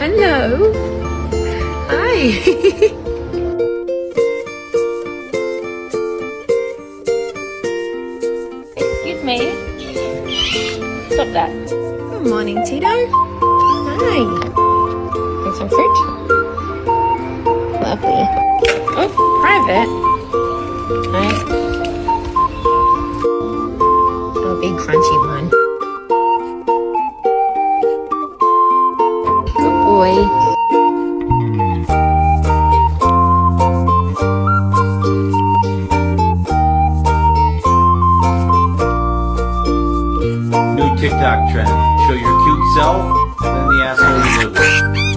Hello. Hi. Excuse me. Stop that. Good morning, Tito. Hi. Here's some fruit. Lovely. Oh, private. Nice. Oh, big crunchy one. Good boy. New TikTok trend. Show your cute self, then the asshole you live with.